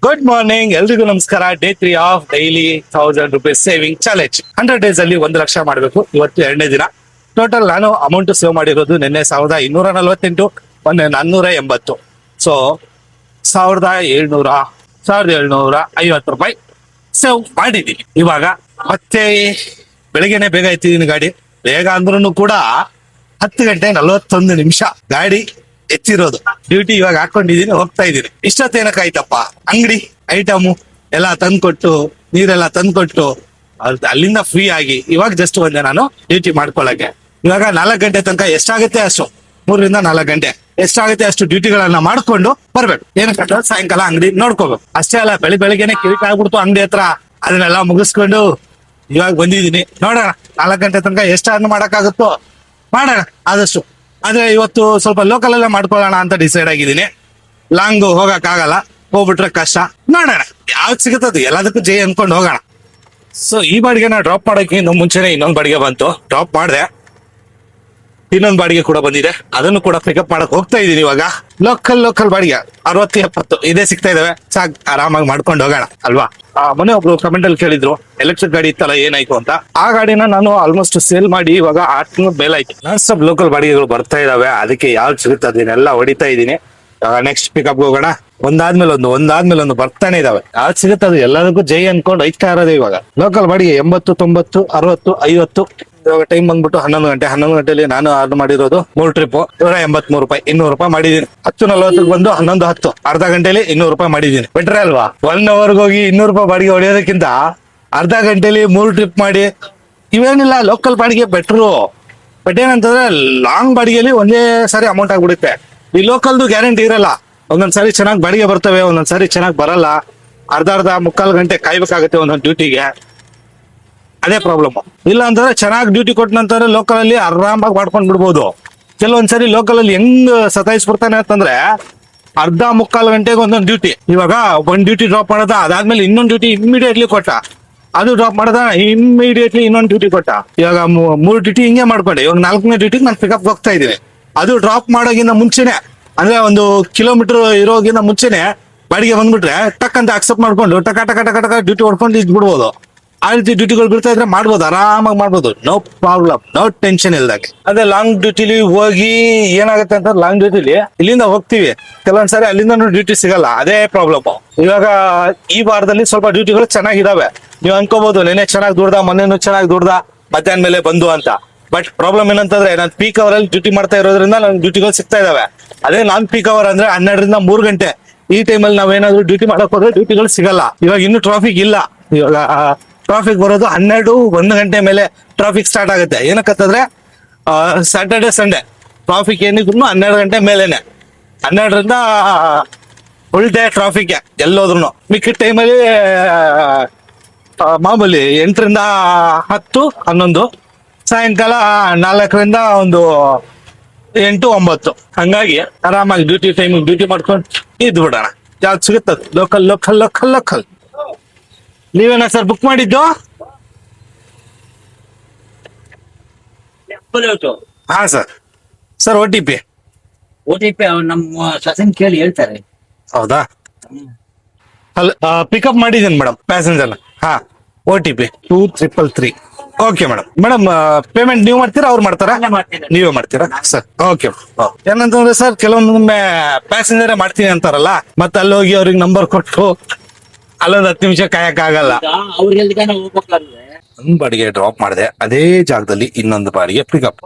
Good morning, ಎಲ್ರಿಗೂ ನಮಸ್ಕಾರ. Day 3 of daily ₹1000 saving challenge. 100 days ಅಲ್ಲಿ 1,00,000 ಮಾಡಬೇಕು. ಇವತ್ತು 2ನೇ ದಿನ. ಟೋಟಲ್ ನಾನು ಅಮೌಂಟ್ ಸೇವ್ ಮಾಡಿರೋದು ನಿನ್ನೆ 1,248, ಮೊನ್ನೆ 480. ಸೊ ₹1,750 ಸೇವ್ ಮಾಡಿದ್ದೀನಿ. ಇವಾಗ ಮತ್ತೆ ಬೆಳಿಗ್ಗೆನೆ ಬೇಗ ಎತ್ತಿದ್ದೀನಿ ಗಾಡಿ. ಬೇಗ ಅಂದ್ರೂ ಕೂಡ 10:41 ಗಾಡಿ ಎತ್ತಿರೋದು. ಡ್ಯೂಟಿ ಇವಾಗ ಹಾಕೊಂಡಿದೀನಿ, ಹೋಗ್ತಾ ಇದ್ದೀನಿ. ಇಷ್ಟೊತ್ತೇನಕ್ಕಾಯ್ತಪ್ಪ, ಅಂಗಡಿ ಐಟಮು ಎಲ್ಲ ತಂದ್ಕೊಟ್ಟು, ನೀರೆಲ್ಲ ತಂದ್ಕೊಟ್ಟು ಅಲ್ಲಿಂದ ಫ್ರೀ ಆಗಿ ಇವಾಗ ಜಸ್ಟ್ ಬಂದೆ ನಾನು ಡ್ಯೂಟಿ ಮಾಡ್ಕೊಳಕ್ಕೆ. ಇವಾಗ 4 ಗಂಟೆ ತನಕ ಎಷ್ಟಾಗುತ್ತೆ ಅಷ್ಟು, 3 ರಿಂದ 4 ಗಂಟೆ ಎಷ್ಟಾಗುತ್ತೆ ಅಷ್ಟು ಡ್ಯೂಟಿಗಳನ್ನ ಮಾಡ್ಕೊಂಡು ಬರ್ಬೇಕು. ಏನಕ್ಕಂತ ಸಾಯಂಕಾಲ ಅಂಗಡಿ ನೋಡ್ಕೋಬೇಕು. ಅಷ್ಟೇ ಅಲ್ಲ, ಬೆಳಿಗ್ಗೆನೆ ಕಿರಿಕ್ ಆಗ್ಬಿಡ್ತು ಅಂಗಡಿ ಹತ್ರ. ಅದನ್ನೆಲ್ಲ ಮುಗಿಸ್ಕೊಂಡು ಇವಾಗ ಬಂದಿದ್ದೀನಿ. ನೋಡೋಣ 4 ಗಂಟೆ ತನಕ ಎಷ್ಟು ಮಾಡಕ್ಕಾಗುತ್ತೋ ಮಾಡೋಣ ಆದಷ್ಟು. ಆದ್ರೆ ಇವತ್ತು ಸ್ವಲ್ಪ ಲೋಕಲ್ ಅಲ್ಲೇ ಮಾಡ್ಕೊಳ್ಳೋಣ ಅಂತ ಡಿಸೈಡ್ ಆಗಿದ್ದೀನಿ. ಲಾಂಗ್ ಹೋಗಕ್ ಆಗಲ್ಲ, ಹೋಗ್ಬಿಟ್ರೆ ಕಷ್ಟ. ನೋಡೋಣ ಯಾವ್ದು ಸಿಗುತ್ತದು, ಎಲ್ಲದಕ್ಕೂ ಜೈ ಅನ್ಕೊಂಡು ಹೋಗೋಣ. ಸೊ ಈ ಬಾಡಿಗೆನ ಡ್ರಾಪ್ ಮಾಡೋಕೆ ಇನ್ನು ಮುಂಚೆನೆ ಇನ್ನೊಂದು ಬಾಡಿಗೆ ಬಂತು, ಡ್ರಾಪ್ ಮಾಡಿದೆ. ಇನ್ನೊಂದು ಬಾಡಿಗೆ ಕೂಡ ಬಂದಿದೆ, ಅದನ್ನು ಕೂಡ ಪಿಕಪ್ ಮಾಡಕ್ ಹೋಗ್ತಾ ಇದೀನಿ. ಇವಾಗ ಲೋಕಲ್ ಬಾಡಿಗೆ 60-70 ಇದೇ ಸಿಗ್ತಾ ಇದಾವೆ. ಸಾಕ್ ಆರಾಮಾಗಿ ಮಾಡ್ಕೊಂಡು ಹೋಗೋಣ ಅಲ್ವಾ. ಮೊನ್ನೆ ಒಬ್ರು ಕಮೆಂಟ್ ಅಲ್ಲಿ ಕೇಳಿದ್ರು ಎಲೆಕ್ಟ್ರಿಕ್ ಗಾಡಿ ಇತ್ತಲ್ಲ ಏನಾಯ್ತು ಅಂತ. ಆ ಗಾಡಿನ ನಾನು ಆಲ್ಮೋಸ್ಟ್ ಸೇಲ್ ಮಾಡಿ ಇವಾಗ 8 ತಿಂಗಳು ಮೇಲಾಯ್ತು. ನಾನ್ ಸ್ವಲ್ಪ ಲೋಕಲ್ ಬಾಡಿಗೆಗಳು ಬರ್ತಾ ಇದಾವೆ, ಅದಕ್ಕೆ ಯಾವ್ದು ಸಿಗುತ್ತೆ ಅದನ್ನೆಲ್ಲ ಹೊಡಿತಾ ಇದ್ದೀನಿ. ನೆಕ್ಸ್ಟ್ ಪಿಕಪ್ ಹೋಗೋಣ. ಒಂದಾದ್ಮೇಲೆ ಒಂದು ಬರ್ತಾನೆ ಇದಾವೆ. ಯಾವ್ದು ಸಿಗುತ್ತೆ ಅದು ಎಲ್ಲದಕ್ಕೂ ಜೈ ಅನ್ಕೊಂಡು ಹೋಯ್ತಾ ಇರೋದು. ಇವಾಗ ಲೋಕಲ್ ಬಾಡಿಗೆ 80, 90, 60, 50. ಇವಾಗ ಟೈಮ್ ಬಂದ್ಬಿಟ್ಟು 11 ಗಂಟೆಲಿ ನಾನು ಆರ್ಡರ್ ಮಾಡಿರೋದು 3 ಟ್ರಿಪ್, ₹183, ₹200 ಮಾಡಿದೀನಿ. 10:40 ಬಂದು 11:10, ಅರ್ಧ ಗಂಟೆಲಿ ₹200 ಮಾಡಿದೀನಿ. ಬೆಟ್ರೆ ಅಲ್ವಾ? 1 hour ಹೋಗಿ ₹200 ಬಾಡಿಗೆ ಹೊಡೆಯೋದಕ್ಕಿಂತ ಅರ್ಧ ಗಂಟೆಲಿ 3 ಟ್ರಿಪ್ ಮಾಡಿ ಇವೇನಿಲ್ಲ, ಲೋಕಲ್ ಬಾಡಿಗೆ ಬೆಟ್ರು. ಬಟ್ ಏನಂತಂದ್ರೆ ಲಾಂಗ್ ಬಾಡಿಗೆಲಿ ಒಂದೇ ಸಾರಿ ಅಮೌಂಟ್ ಆಗ್ಬಿಡುತ್ತೆ. ಈ ಲೋಕಲ್ದು ಗ್ಯಾರಂಟಿ ಇರಲ್ಲ. ಒಂದೊಂದ್ಸಾರಿ ಚೆನ್ನಾಗಿ ಬಾಡಿಗೆ ಬರ್ತವೆ, ಒಂದೊಂದ್ಸಾರಿ ಚೆನ್ನಾಗಿ ಬರಲ್ಲ. ಅರ್ಧ ಮುಕ್ಕಾಲು ಗಂಟೆ ಕಾಯ್ಬೇಕಾಗತ್ತೆ ಒಂದೊಂದು ಡ್ಯೂಟಿಗೆ. ಅದೇ ಪ್ರಾಬ್ಲಮ್. ಇಲ್ಲ ಅಂತಂದ್ರೆ ಚೆನ್ನಾಗಿ ಡ್ಯೂಟಿ ಕೊಟ್ಟ ನಂತರ ಲೋಕಲ್ ಅಲ್ಲಿ ಆರಾಮಾಗಿ ಮಾಡ್ಕೊಂಡ್ ಬಿಡ್ಬೋದು. ಕೆಲವೊಂದ್ಸರಿ ಲೋಕಲ್ ಅಲ್ಲಿ ಹೆಂಗ್ ಸತಾಯಿಸ್ಬಿಡ್ತಾನೆ ಅಂತಂದ್ರೆ ಅರ್ಧ ಮುಕ್ಕಾಲು ಗಂಟೆಗೆ ಒಂದೊಂದು ಡ್ಯೂಟಿ. ಇವಾಗ ಒಂದ್ ಡ್ಯೂಟಿ ಡ್ರಾಪ್ ಮಾಡೋದ, ಅದಾದ್ಮೇಲೆ ಇನ್ನೊಂದು ಡ್ಯೂಟಿ ಇಮಿಡಿಯೇಟ್ಲಿ ಕೊಟ್ಟ, ಅದು ಡ್ರಾಪ್ ಮಾಡೋದ ಇಮಿಡಿಯೇಟ್ಲಿ ಇನ್ನೊಂದು ಡ್ಯೂಟಿ ಕೊಟ್ಟ. ಇವಾಗ 3 ಡ್ಯೂಟಿ ಹಿಂಗೆ ಮಾಡ್ಕೊಂಡೆ. ಇವಾಗ 4ನೇ ಡ್ಯೂಟಿಗೆ ನಾನು ಪಿಕಪ್ ಹೋಗ್ತಾ ಇದ್ದೀನಿ. ಅದು ಡ್ರಾಪ್ ಮಾಡೋಗಿಂತ ಮುಂಚೆನೆ, ಅಂದ್ರೆ 1 ಕಿಲೋಮೀಟರ್ ಇರೋಗಿಂತ ಮುಂಚೆನೆ ಬಾಡಿಗೆ ಬಂದ್ಬಿಟ್ರೆ ಟಕ್ ಅಂತ ಅಕ್ಸೆಪ್ಟ್ ಮಾಡ್ಕೊಂಡು ಟಕ ಟಕ ಟಕ ಟಕ ಡ್ಯೂಟಿ ಹೊಡ್ಕೊಂಡು ಇದ್ಬಿಡ್ಬೋದು. ಆ ರೀತಿ ಡ್ಯೂಟಿಗಳು ಬಿಡ್ತಾ ಇದ್ರೆ ಮಾಡ್ಬೋದು, ಆರಾಮಾಗಿ ಮಾಡ್ಬೋದು, ನೋ ಪ್ರಾಬ್ಲಮ್, ನೋ ಟೆನ್ಷನ್ ಇಲ್ದಾಗೆ. ಅದೇ ಲಾಂಗ್ ಡ್ಯೂಟಿಲಿ ಹೋಗಿ ಏನಾಗುತ್ತೆ ಅಂತ, ಲಾಂಗ್ ಡ್ಯೂಟಿಲಿ ಇಲ್ಲಿಂದ ಹೋಗ್ತಿವಿ, ಕೆಲವೊಂದ್ಸರಿ ಅಲ್ಲಿಂದ ಡ್ಯೂಟಿ ಸಿಗಲ್ಲ. ಅದೇ ಪ್ರಾಬ್ಲಮ್. ಇವಾಗ ಈ ವಾರದಲ್ಲಿ ಸ್ವಲ್ಪ ಡ್ಯೂಟಿಗಳು ಚೆನ್ನಾಗಿದಾವೆ. ನೀವು ಅನ್ಕೋಬಹುದು ನೆನೆ ಚೆನ್ನಾಗಿ ದುಡ್ದ, ಮೊನ್ನೆನೂ ಚೆನ್ನಾಗಿ ದುಡ್ದ, ಮಧ್ಯಾಹ್ನ ಮೇಲೆ ಬಂದು ಅಂತ. ಬಟ್ ಪ್ರಾಬ್ಲಮ್ ಏನಂತಂದ್ರೆ ನಾನು ಪೀಕ್ ಅವರ್ ಅಲ್ಲಿ ಡ್ಯೂಟಿ ಮಾಡ್ತಾ ಇರೋದ್ರಿಂದ ನನ್ಗೆ ಡ್ಯೂಟಿಗಳು ಸಿಗ್ತಾ ಇದಾವೆ. ಅದೇ ನಾನ್ ಪೀಕ್ ಅವರ್ ಅಂದ್ರೆ 12 ರಿಂದ 3 ಗಂಟೆ ಈ ಟೈಮಲ್ಲಿ ನಾವೇನಾದ್ರೂ ಡ್ಯೂಟಿ ಮಾಡಕ್ ಹೋದ್ರೆ ಡ್ಯೂಟಿಗಳು ಸಿಗಲ್ಲ. ಇವಾಗ ಇನ್ನು ಟ್ರಾಫಿಕ್ ಇಲ್ಲ. ಇವಾಗ ಟ್ರಾಫಿಕ್ ಬರೋದು 12-1 ಗಂಟೆ ಮೇಲೆ ಟ್ರಾಫಿಕ್ ಸ್ಟಾರ್ಟ್ ಆಗುತ್ತೆ. ಏನಕ್ಕಂತಂದ್ರೆ ಸ್ಯಾಟರ್ಡೆ ಸಂಡೇ ಟ್ರಾಫಿಕ್ ಏನಿದ್ರು 12 ಗಂಟೆ ಮೇಲೇನೆ. 12ರಿಂದ ಫುಲ್ ಡೇ ಟ್ರಾಫಿಕ್ ಎಲ್ಲೋದ್ರು. ಮಿಕ್ಕಿದ ಟೈಮಲ್ಲಿ ಮಾಮೂಲಿ 8ರಿಂದ 10, 11, ಸಾಯಂಕಾಲ 4ರಿಂದ 8, 9. ಹಂಗಾಗಿ ಆರಾಮಾಗಿ ಡ್ಯೂಟಿ ಟೈಮ್ ಡ್ಯೂಟಿ ಮಾಡ್ಕೊಂಡು ಇದ್ ಬಿಡೋಣ. ಯಾವ್ದು ಸಿಗುತ್ತದೆ ಲೋಕಲ್. ನೀವೇನ ಸರ್ ಬುಕ್ ಮಾಡಿದ್ದು? ಹಾ ಸರ್ OTP ನಮ್ಮ ಸಸನ್ ಕೇಳಿ ಹೇಳ್ತಾರೆ. ಹೌದಾ? ಪಿಕಪ್ ಮಾಡಿದ್ದೀನಿ ಮೇಡಮ್ ಪ್ಯಾಸೆಂಜರ್ನ. ಹಾ, OTP 2333. ಓಕೆ ಮೇಡಮ್ ಪೇಮೆಂಟ್ ನೀವು ಮಾಡ್ತೀರಾ ಅವ್ರು ಮಾಡ್ತಾರಾ? ನೀವೇ ಮಾಡ್ತೀರಾ ಸರ್? ಓಕೆ. ಏನಂತಂದ್ರೆ ಸರ್ ಕೆಲವೊಮ್ಮೆ ಪ್ಯಾಸೆಂಜರೇ ಮಾಡ್ತೀನಿ ಅಂತಾರಲ್ಲ, ಮತ್ತೆ ಅಲ್ಲಿ ಹೋಗಿ ಅವ್ರಿಗೆ ನಂಬರ್ ಕೊಟ್ಟು ಅಲ್ಲೊಂದು 10 ನಿಮಿಷ ಕಾಯಕ್ ಆಗಲ್ಲ. ಒಂದ್ ಬಾಡಿಗೆ ಡ್ರಾಪ್ ಮಾಡಿದೆ, ಅದೇ ಜಾಗದಲ್ಲಿ ಇನ್ನೊಂದು ಬಾಡಿಗೆ ಪಿಕಪ್.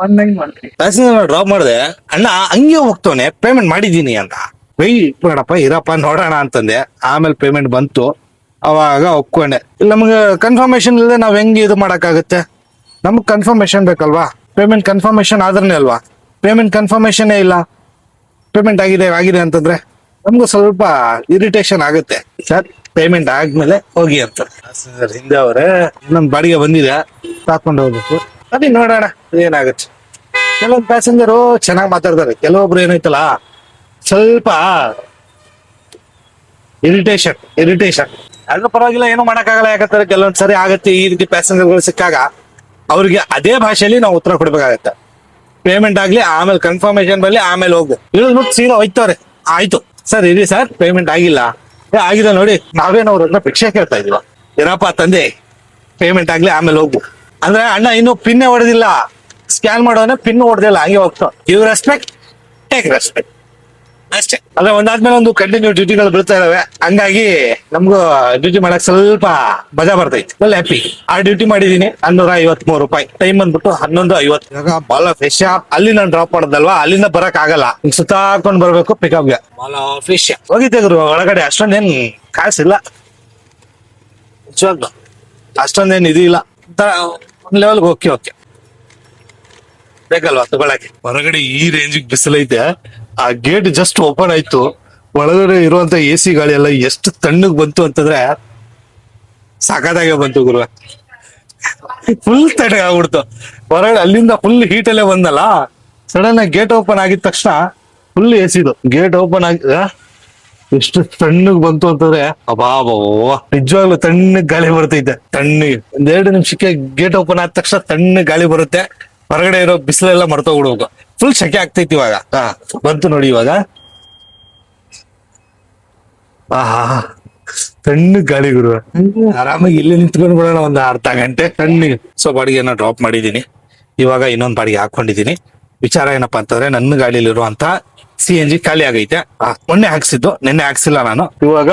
ಪ್ಯಾಸೆಂಜರ್ ಡ್ರಾಪ್ ಮಾಡಿದೆ, ಅಣ್ಣ ಹಂಗೆ ಹೋಗ್ತವನೆ ಪೇಮೆಂಟ್ ಮಾಡಿದೀನಿ ಅಂತ. ಬೇಡಪ್ಪ ಇರಪ್ಪ ನೋಡೋಣ ಅಂತಂದೆ. ಆಮೇಲೆ ಪೇಮೆಂಟ್ ಬಂತು, ಅವಾಗ ಒಪ್ಕೊಂಡೆ. ನಮ್ಗೆ ಕನ್ಫರ್ಮೇಶನ್ ಇಲ್ಲದೆ ನಾವ್ ಹೆಂಗ್ ಇದು ಮಾಡಕ್ಕಾಗುತ್ತೆ? ನಮ್ಗೆ ಕನ್ಫರ್ಮೇಶನ್ ಬೇಕಲ್ವಾ? ಪೇಮೆಂಟ್ ಕನ್ಫರ್ಮೇಶನ್ ಆದ್ರನೇ ಅಲ್ವಾ? ಪೇಮೆಂಟ್ ಕನ್ಫರ್ಮೇಶನ್ ಇಲ್ಲ, ಪೇಮೆಂಟ್ ಆಗಿದೆ ಅಂತಂದ್ರೆ ನಮ್ಗೂ ಸ್ವಲ್ಪ ಇರಿಟೇಷನ್ ಆಗುತ್ತೆ. ಸರ್ ಪೇಮೆಂಟ್ ಆದ್ಮೇಲೆ ಹೋಗಿ ಅಂತ ಹಿಂದೆ ಅವರೇ ಇನ್ನೊಂದು ಬಾಡಿಗೆ ಬಂದಿದೆ, ತಾಕೊಂಡು ಹೋಗ್ಬೇಕು. ಅದೇ ನೋಡೋಣ ಏನಾಗುತ್ತೆ. ಕೆಲವೊಂದು ಪ್ಯಾಸೆಂಜರು ಚೆನ್ನಾಗಿ ಮಾತಾಡ್ತಾರೆ, ಕೆಲವೊಬ್ರು ಏನೈತಲ್ಲ ಸ್ವಲ್ಪ ಇರಿಟೇಷನ್. ಅದ್ರ ಪರವಾಗಿಲ್ಲ, ಏನು ಮಾಡಕ್ಕಾಗಲ್ಲ. ಯಾಕಂತಾರೆ ಕೆಲವೊಂದ್ ಸರಿ ಆಗತ್ತೆ ಈ ರೀತಿ ಪ್ಯಾಸೆಂಜರ್ಗಳು ಸಿಕ್ಕಾಗ ಅವ್ರಿಗೆ ಅದೇ ಭಾಷೆಯಲ್ಲಿ ನಾವು ಉತ್ತರ ಕೊಡ್ಬೇಕಾಗತ್ತೆ. ಪೇಮೆಂಟ್ ಆಗ್ಲಿ, ಆಮೇಲೆ ಕನ್ಫರ್ಮೇಶನ್ ಬರ್ಲಿ, ಆಮೇಲೆ ಹೋಗು. ಇಳಿದ್ಬಿಟ್ಟು ಸೀದಾ ಹೋಯ್ತವ್ರೆ. ಆಯ್ತು ಸರ್ ಇರಿ ಸರ್ ಪೇಮೆಂಟ್ ಆಗಿಲ್ಲ, ಆಗಿದೆ ನೋಡಿ, ನಾವೇನು ಅವ್ರ ಹತ್ರ ಭಿಕ್ಷೆ ಕೇಳ್ತಾ ಇದೀವ. ಏನಪ್ಪ ತಂದೆ, ಪೇಮೆಂಟ್ ಆಗ್ಲಿ ಆಮೇಲೆ ಹೋಗು ಅಂದ್ರೆ, ಅಣ್ಣ ಇನ್ನು ಪಿನ್ನೇ ಹೊಡೆದಿಲ್ಲ, ಸ್ಕ್ಯಾನ್ ಮಾಡೋನೆ ಪಿನ್ ಹೊಡೆದಿಲ್ಲ, ಹಂಗೆ ಹೋಗ್ತಾ. ಗಿವ್ ರೆಸ್ಪೆಕ್ಟ್, ಟೇಕ್ ರೆಸ್ಪೆಕ್ಟ್ ಅಷ್ಟೇ. ಅಂದ್ರೆ ಒಂದಾದ್ಮೇಲೆ ಒಂದು ಕಂಟಿನ್ಯೂ ಡ್ಯೂಟಿಗಳು ಬೀಳ್ತಾ ಇದಾವೆ, ಹಂಗಾಗಿ ನಮ್ಗೂ ಡ್ಯೂಟಿ ಮಾಡಕ್ ಸ್ವಲ್ಪ ಮಜಾ ಬರ್ತೈತಿ, ಫುಲ್ ಹ್ಯಾಪಿ. ಆ ಡ್ಯೂಟಿ ಮಾಡಿದೀನಿ 153 ರೂಪಾಯಿ. ಟೈಮ್ ಬಂದ್ಬಿಟ್ಟು 11:50. ಇವಾಗ ಬಾಲ್ ಫಿಶ್ ಅಲ್ಲಿ ನಾನು ಡ್ರಾಪ್ ಮಾಡೋದಲ್ವಾ, ಅಲ್ಲಿಂದ ಬರಕ್ ಆಗಲ್ಲ, ಸುತ್ತಾಕೊಂಡ್ ಬರ್ಬೇಕು ಪಿಕಪ್ಗೆ. ಬಾಲ್ ಫಿಶ್ ಹೋಗಿದ್ದೆ ಗುರು ಒಳಗಡೆ, ಅಷ್ಟೊಂದೇನ್ ಕಾಸಿಲ್ಲ ನಿಜವಾಗ್ಲು, ಅಷ್ಟೊಂದೇನ್ ಇದಿಲ್ಲ, ಒಂದ್ ಲೆವೆಲ್ಗೆ ಓಕೆ ಬೇಕಲ್ವಾ ತಗೊಳಕ್ಕೆ. ಹೊರಗಡೆ ಈ ರೇಂಜಿಗೆ ಬಿಸಿಲೈತೆ, ಆ ಗೇಟ್ ಜಸ್ಟ್ ಓಪನ್ ಆಯ್ತು, ಒಳಗಡೆ ಇರುವಂತ AC ಗಾಳಿ ಎಲ್ಲ ಎಷ್ಟು ತಣ್ಣಗ್ ಬಂತು ಅಂತಂದ್ರೆ ಸಾಕಾದಾಗೆ ಬಂತು ಗುರು, ಫುಲ್ ತಣ್ಣಗ್ ಆಗ್ಬಿಡ್ತು ಹೊರಗಡೆ. ಅಲ್ಲಿಂದ ಫುಲ್ ಹೀಟ್ ಅಲ್ಲೇ ಬಂದಲ್ಲ, ಸಡನ್ ಆಗಿ ಗೇಟ್ ಓಪನ್ ಆಗಿದ ತಕ್ಷಣ ಫುಲ್ AC ಗೇಟ್ ಓಪನ್ ಆಗಿ ಎಷ್ಟು ತಣ್ಣಗ್ ಬಂತು ಅಂತಂದ್ರೆ ಅಬಾಬೋ, ನಿಜವಾಗ್ಲೂ ತಣ್ಣಗ್ ಗಾಳಿ ಬರ್ತೈತೆ. ತಣ್ಣಗೆ 2 ನಿಮಿಷಕ್ಕೆ ಗೇಟ್ ಓಪನ್ ಆದ ತಕ್ಷಣ ತಣ್ಣಗ್ ಗಾಳಿ ಬರುತ್ತೆ, ಹೊರಗಡೆ ಇರೋ ಬಿಸಿಲೆಲ್ಲ ಮರ್ತೋಗ್ಬಿಡ್ಬೇಕು. ಫುಲ್ ಶೆಕೆ ಆಗ್ತೈತಿ ಇವಾಗ. ಬಂತು ನೋಡಿ ಇವಾಗ, ತಣ್ಣಗ್ ಗಾಳಿ ಗುರು, ಆರಾಮಾಗಿ ಇಲ್ಲಿ ನಿಂತ್ಕೊಂಡು ಬಿಡೋಣ ಒಂದ್ ಅರ್ಧ ಗಂಟೆ ತಣ್ಣಗೆ. ಸೊ ಬಾಡಿಗೆನ ಡ್ರಾಪ್ ಮಾಡಿದೀನಿ, ಇವಾಗ ಇನ್ನೊಂದ್ ಬಾಡಿಗೆ ಹಾಕೊಂಡಿದೀನಿ. ವಿಚಾರ ಏನಪ್ಪಾ ಅಂತಂದ್ರೆ, ನನ್ನ ಗಾಡಿಲಿರುವಂತ CNG ಖಾಲಿ ಆಗೈತೆ. ಮೊನ್ನೆ ಹಾಕ್ಸಿದ್ದು, ನಿನ್ನೆ ಹಾಕ್ಸಿಲ್ಲ ನಾನು. ಇವಾಗ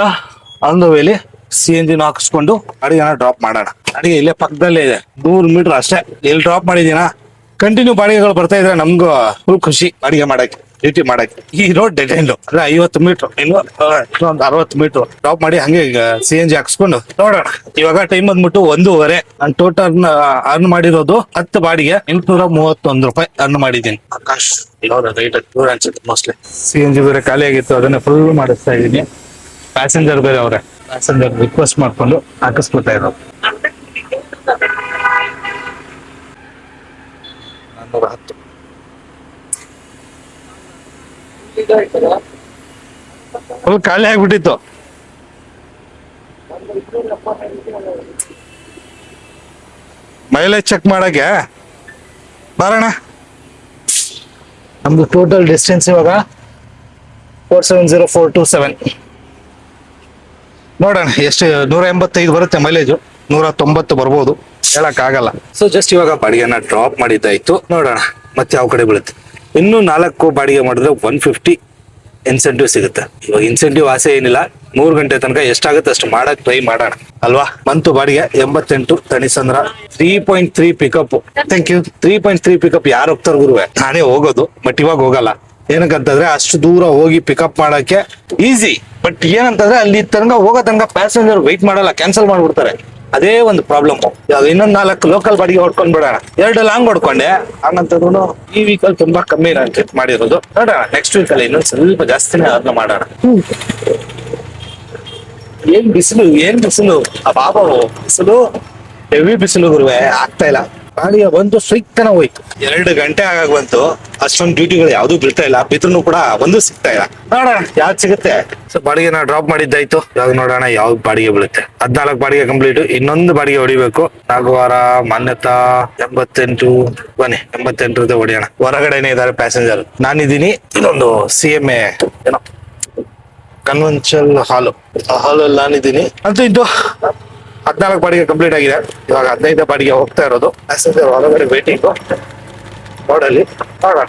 ಆನ್ ದ ವೇಲಿ CNG ಹಾಕಿಸ್ಕೊಂಡು ಬಾಡಿಗೆನ ಡ್ರಾಪ್ ಮಾಡೋಣ. ಬಾಡಿಗೆ ಇಲ್ಲೇ ಪಕ್ಕದಲ್ಲೇ ಇದೆ, 100 ಮೀಟರ್ ಅಷ್ಟೇ. ಇಲ್ಲಿ ಡ್ರಾಪ್ ಮಾಡಿದೀನ, ಕಂಟಿನ್ಯೂ ಬಾಡಿಗೆಗಳು ಬರ್ತಾ ಇದ್ರೆ ನಮ್ಗೂ ಫುಲ್ ಖುಷಿ ಬಾಡಿಗೆ ಮಾಡಕ್ಕೆ, ಡ್ಯೂಟಿ ಮಾಡಕ್ಕೆ. ಈ ರೋಡ್ ಡೆಡ್ ಎಂಡ್ ಅಂದ್ರೆ 50 ಮೀಟರ್, ಇನ್ನೊಂದು 60 ಮೀಟರ್ ಡ್ರಾಪ್ ಮಾಡಿ ಹಂಗೆ CNG ಹಾಕ್ಸ್ಕೊಂಡು ನೋಡೋಣ. ಇವಾಗ ಟೈಮ್ ಬಂದ್ಬಿಟ್ಟು 1:30. ನಾನು ಟೋಟಲ್ ಅರ್ನ್ ಮಾಡಿರೋದು 10 ಬಾಡಿಗೆ 831 ರೂಪಾಯಿ ಅರ್ನ್ ಮಾಡಿದ್ದೀನಿ. ಆಕಾಶ್ ದೂರ ಅನ್ಸುತ್ತೆ ಮೋಸ್ಟ್ಲಿ. CNG ಬೇರೆ ಖಾಲಿ ಆಗಿತ್ತು, ಅದನ್ನ ಫುಲ್ ಮಾಡಿಸ್ತಾ ಇದ್ದೀನಿ. ಪ್ಯಾಸೆಂಜರ್ ಬೇರೆ ಅವ್ರೆ, ಪ್ಯಾಸೆಂಜರ್ ರಿಕ್ವೆಸ್ಟ್ ಮಾಡ್ಕೊಂಡು ಹಾಕಿಸ್ಕೊತಾ ಇರೋದು. 410 ಫುಲ್ ಖಾಲಿ ಆಗ್ಬಿಟ್ಟಿತ್ತು. ಮೈಲೇಜ್ ಚೆಕ್ ಮಾಡಕ್ಕೆ ಬರೋಣ. ನಮ್ದು ಟೋಟಲ್ ಡಿಸ್ಟೆನ್ಸ್ ಇವಾಗ 470427. ನೋಡೋಣ ಎಷ್ಟು, 185 ಬರುತ್ತೆ ಮೈಲೇಜು, 190 ಬರ್ಬೋದು, ಹೇಳಕ್ ಆಗಲ್ಲ. ಸೊ ಜಸ್ಟ್ ಇವಾಗ ಬಾಡಿಗೆನ ಡ್ರಾಪ್ ಮಾಡಿದ್ದಾಯ್ತು, ನೋಡೋಣ ಮತ್ತೆ ಯಾವ ಕಡೆ ಬೀಳುತ್ತೆ. ಇನ್ನು 4 ಬಾಡಿಗೆ ಮಾಡಿದ್ರೆ 150 ಇನ್ಸೆಂಟಿವ್ ಸಿಗುತ್ತೆ. ಇವಾಗ ಇನ್ಸೆಂಟಿವ್ ಆಸೆ ಏನಿಲ್ಲ, 3 ಗಂಟೆ ತನಕ ಎಷ್ಟಾಗುತ್ತೆ ಅಷ್ಟು ಮಾಡಕ್ ಟ್ರೈ ಮಾಡೋಣ ಅಲ್ವಾ. ಮಂತು ಬಾಡಿಗೆ 88 Thanisandra 3.3 pickup. Thank you. 3.3 pickup ಯಾರು ಹೋಗ್ತಾರ ಗುರುವೆ, ನಾನೇ ಹೋಗೋದು, ಬಟ್ ಇವಾಗ ಹೋಗಲ್ಲ. ಏನಕ್ಕಂತಂದ್ರೆ ಅಷ್ಟು ದೂರ ಹೋಗಿ ಪಿಕಪ್ ಮಾಡಕ್ಕೆ ಈಸಿ, ಬಟ್ ಏನಂತಂದ್ರೆ ಅಲ್ಲಿ ತನಕ ಹೋಗೋ ತನಕ ಪ್ಯಾಸೆಂಜರ್ ವೆಯ್ಟ್ ಮಾಡಲ್ಲ, ಕ್ಯಾನ್ಸಲ್ ಮಾಡ್ಬಿಡ್ತಾರೆ. ಅದೇ ಒಂದು ಪ್ರಾಬ್ಲಮ್. ಇವಾಗ ಇನ್ನೊಂದ್ 4 ಲೋಕಲ್ ಬಾಡಿಗೆ ಹೊಡ್ಕೊಂಡ್ ಬಿಡೋಣ. 2 ಲಾಂಗ್ ಹೊಡ್ಕೊಂಡೆ, ಹಂಗಂತಂದ್ರು ಈ ವೀಕಲ್ ತುಂಬಾ ಕಮ್ಮಿ ನಾನು ಚೆಕ್ ಮಾಡಿರೋದು. ನೋಡೋಣ ನೆಕ್ಸ್ಟ್ ವೀಕ್ ಅಲ್ಲಿ ಇನ್ನೊಂದ್ ಸ್ವಲ್ಪ ಜಾಸ್ತಿನೇ ಅದನ್ನ ಮಾಡೋಣ. ಏನ್ ಬಿಸಿಲು ಬಾಬಾ, ಬಿಸಿಲು ಹೆವಿ ಬಿಸಿಲು ಗುರುವೆ, ಆಗ್ತಾ ಇಲ್ಲ. ಬಾಡಿಗೆ ಬಂತು ಸ್ವಿಕ್ತನ ಹೋಯ್ತು, 2 ಗಂಟೆ ಆಗಾಗ ಬಂತು. ಅಷ್ಟೊಂದು ಡ್ಯೂಟಿಗಳು ಯಾವ್ದು ಬೀಳ್ತಾ ಇಲ್ಲ, ಬಿದ್ರು ಕೂಡ ಒಂದು ಸಿಗ್ತಾ ಇಲ್ಲ. ನೋಡೋಣ ಯಾವ್ದು ಸಿಗುತ್ತೆ. ಸೊ ಬಾಡಿಗೆ ನಾ ಡ್ರಾಪ್ ಮಾಡಿದ್ದಾಯ್ತು, ಯಾವ್ದು ನೋಡೋಣ ಯಾವ್ದು ಬಾಡಿಗೆ ಬೀಳುತ್ತೆ. 14 ಬಾಡಿಗೆ ಕಂಪ್ಲೀಟ್, ಇನ್ನೊಂದು ಬಾಡಿಗೆ ಹೊಡಿಬೇಕು. 4 ವಾರ ಮಾನ್ಯತಾ 88. ಬನ್ನಿ 88 ಹೊಡಿಯೋಣ. ಹೊರಗಡೆನೆ ಇದಾರೆ ಪ್ಯಾಸೆಂಜರ್, ನಾನಿದ್ದೀನಿ. ಇನ್ನೊಂದು CMA ಏನೋ ಕನ್ವೆನ್ಷನ್ ಹಾಲು, ಆ ಹಾಲಲ್ಲಿ ನಾನಿದ್ದೀನಿ. ಅಂತೂ ಇದು 14 ಬಾಡಿಗೆ ಕಂಪ್ಲೀಟ್ ಆಗಿದೆ. ಇವಾಗ 15 ಬಾಡಿಗೆ ಹೋಗ್ತಾ ಇರೋದು. ಪ್ಯಾಸೆಂಜರ್ ಹೊರಗಡೆ ವೇಟಿಂಗ್, ನೋಡಲ್ಲಿ ನೋಡೋಣ.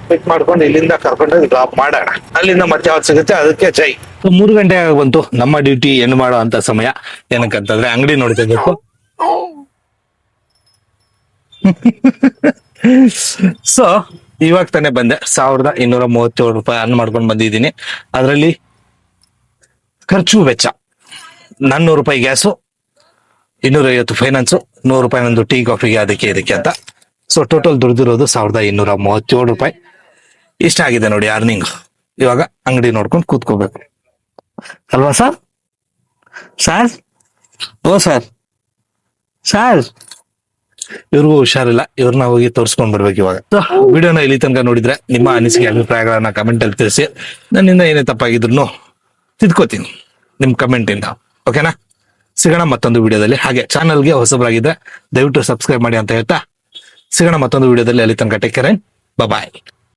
ಪಿಕ್ ಮಾಡ್ಕೊಂಡು ಇಲ್ಲಿಂದ ಕರ್ಕೊಂಡೋಗಿ ಡ್ರಾಪ್ ಮಾಡೋಣ. ಅಲ್ಲಿಂದ ಮತ್ತೆ ಯಾವ್ದು ಸಿಗುತ್ತೆ ಅದಕ್ಕೆ ಜೈ. 3 ಗಂಟೆ ಆಗ ಬಂತು ನಮ್ಮ ಡ್ಯೂಟಿ ಏನು ಮಾಡೋ ಅಂತ ಸಮಯ. ಏನಕ್ಕಂತಂದ್ರೆ ಅಂಗಡಿ ನೋಡ್ತಿರ್ಬೇಕು. ಸೊ ಇವಾಗ ತಾನೇ ಬಂದೆ, 1237 ರೂಪಾಯಿ ಅರ್ನ್ ಮಾಡ್ಕೊಂಡು ಬಂದಿದ್ದೀನಿ. ಅದರಲ್ಲಿ ಖರ್ಚು ವೆಚ್ಚ 400 ರೂಪಾಯಿ ಗ್ಯಾಸು, 250 ಫೈನಾನ್ಸು, 100 ರೂಪಾಯಿ ನಂದು ಟೀ ಕಾಫಿಗೆ ಅದಕ್ಕೆ ಇದಕ್ಕೆ ಅಂತ. ಸೊ ಟೋಟಲ್ ದುಡ್ದಿರೋದು 1237 ರೂಪಾಯಿ. ಇಷ್ಟ ಆಗಿದೆ ನೋಡಿ ಅರ್ನಿಂಗ್. ಇವಾಗ ಅಂಗಡಿ ನೋಡ್ಕೊಂಡು ಕೂತ್ಕೋಬೇಕು ಅಲ್ವಾ ಸರ್? ಓ ಸರ್ ಇವ್ರಿಗೂ ಹುಷಾರಿಲ್ಲ, ಇವ್ರನ್ನ ಹೋಗಿ ತೋರಿಸ್ಕೊಂಡ್ ಬರ್ಬೇಕು ಇವಾಗ. ವಿಡಿಯೋನ ಇಲ್ಲಿ ತನಕ ನೋಡಿದ್ರೆ ನಿಮ್ಮ ಅನಿಸಿಕೆ ಅಭಿಪ್ರಾಯಗಳನ್ನ ಕಮೆಂಟ್ ಅಲ್ಲಿ ತಿಳಿಸಿ. ನನ್ನಿಂದ ಏನೇ ತಪ್ಪಾಗಿದ್ರು ತಿದ್ಕೋತೀನಿ ನಿಮ್ ಕಮೆಂಟ್ ಇಂದ. ಓಕೆನಾ? ಸಿಗೋಣ ಮತ್ತೊಂದು ವಿಡಿಯೋದಲ್ಲಿ. ಹಾಗೆ ಚಾನಲ್ಗೆ ಹೊಸಬರಾಗಿದ್ರೆ ದಯವಿಟ್ಟು ಸಬ್ಸ್ಕ್ರೈಬ್ ಮಾಡಿ ಅಂತ ಹೇಳ್ತಾ ಸಿಗೋಣ ಮತ್ತೊಂದು ವಿಡಿಯೋದಲ್ಲಿ. ಅಲ್ಲಿ ತನಕ ಟೇಕ್ ಕೇರ್, ಬಾಯ್.